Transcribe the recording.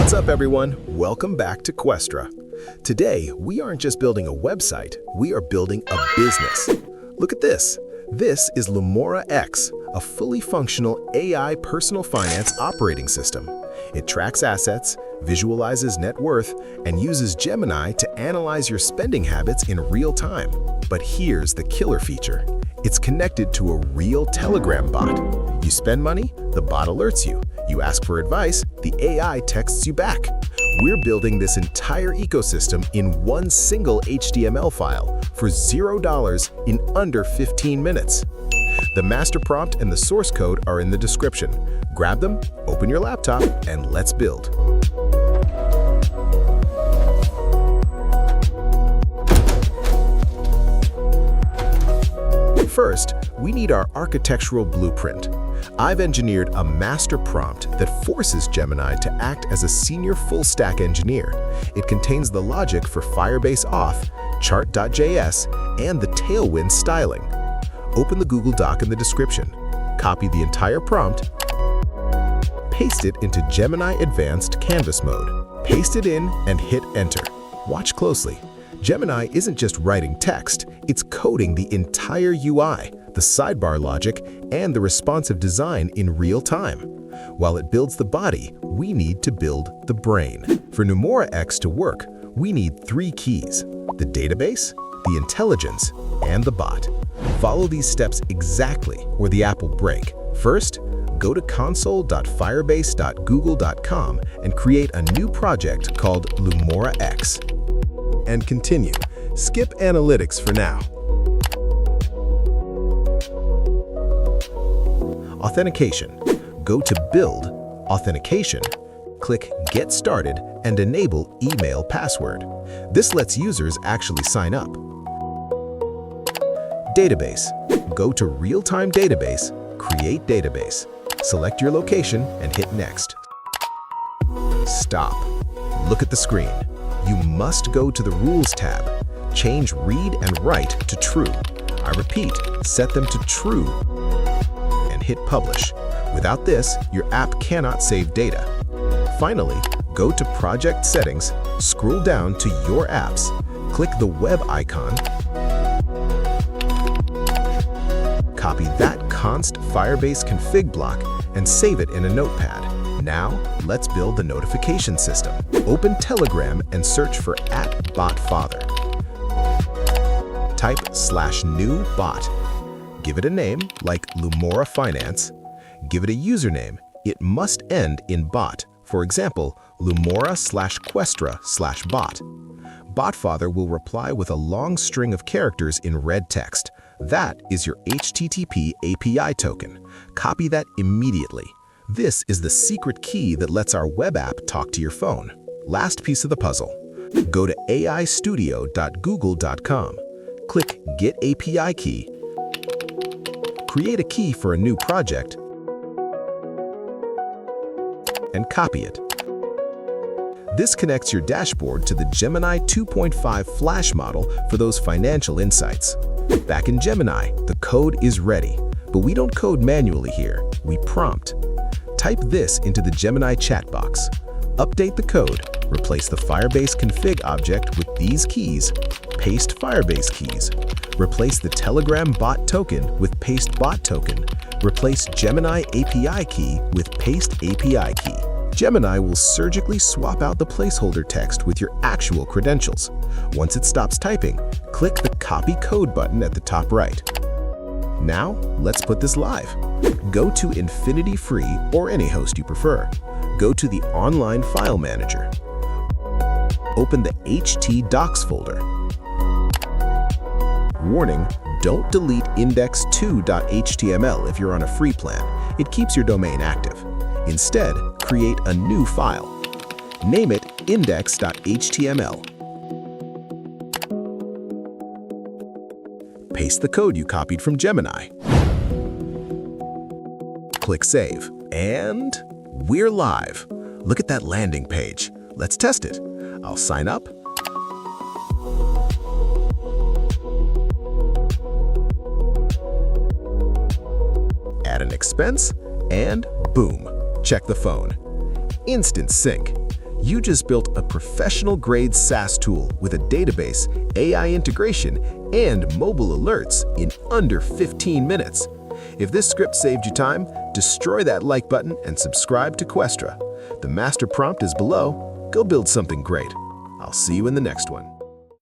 What's up, everyone? Welcome back to Questra. Today, we aren't just building a website, we are building a business. Look at this. This is Lumora X, a fully functional AI personal finance operating system. It tracks assets, visualizes net worth, and uses Gemini to analyze your spending habits in real time. But here's the killer feature. It's connected to a real Telegram bot. You spend money, the bot alerts you. You ask for advice, the AI texts you back. We're building this entire ecosystem in one single HTML file for $0 in under 15 minutes. The master prompt and the source code are in the description. Grab them, open your laptop, and let's build. First, we need our architectural blueprint. I've engineered a master prompt that forces Gemini to act as a senior full-stack engineer. It contains the logic for Firebase Auth, Chart.js, and the Tailwind styling. Open the Google Doc in the description. Copy the entire prompt, paste it into Gemini Advanced Canvas mode. Paste it in and hit enter. Watch closely. Gemini isn't just writing text, it's coding the entire UI, the sidebar logic, and the responsive design in real time. While it builds the body, we need to build the brain. For Lumora X to work, we need 3 keys: the database, the intelligence, and the bot. Follow these steps exactly, or the app will break. First, go to console.firebase.google.com and create a new project called Lumora X. And continue. Skip analytics for now. Authentication. Go to Build, Authentication, click Get Started, and enable email password. This lets users actually sign up. Database. Go to Realtime Database, create database. Select your location and hit Next. Stop. Look at the screen. You must go to the Rules tab. Change Read and Write to True. I repeat, set them to True and hit Publish. Without this, your app cannot save data. Finally, go to Project Settings, scroll down to Your Apps, click the web icon, copy that const Firebase config block, and save it in a notepad. Now, let's build the notification system. Open Telegram and search for @botfather. Type /new bot. Give it a name, like Lumora Finance. Give it a username. It must end in bot. For example, Lumora/Questra/bot. Botfather will reply with a long string of characters in red text. That is your HTTP API token. Copy that immediately. This is the secret key that lets our web app talk to your phone. Last piece of the puzzle. Go to aistudio.google.com. Click Get API Key. Create a key for a new project and copy it. This connects your dashboard to the Gemini 2.5 Flash model for those financial insights. Back in Gemini, the code is ready, but we don't code manually here, we prompt. Type this into the Gemini chat box. Update the code, replace the Firebase config object with these keys, paste Firebase keys, replace the Telegram bot token with paste bot token, replace Gemini API key with paste API key. Gemini will surgically swap out the placeholder text with your actual credentials. Once it stops typing, click the Copy Code button at the top right. Now, let's put this live. Go to Infinity Free or any host you prefer. Go to the Online File Manager. Open the htdocs folder. Warning, don't delete index2.html if you're on a free plan. It keeps your domain active. Instead, create a new file. Name it index.html. Paste the code you copied from Gemini. Click Save, and we're live. Look at that landing page. Let's test it. I'll sign up. Add an expense, and boom, check the phone. Instant sync. You just built a professional-grade SaaS tool with a database, AI integration, and mobile alerts in under 15 minutes. If this script saved you time, destroy that like button and subscribe to Questra. The master prompt is below. Go build something great. I'll see you in the next one.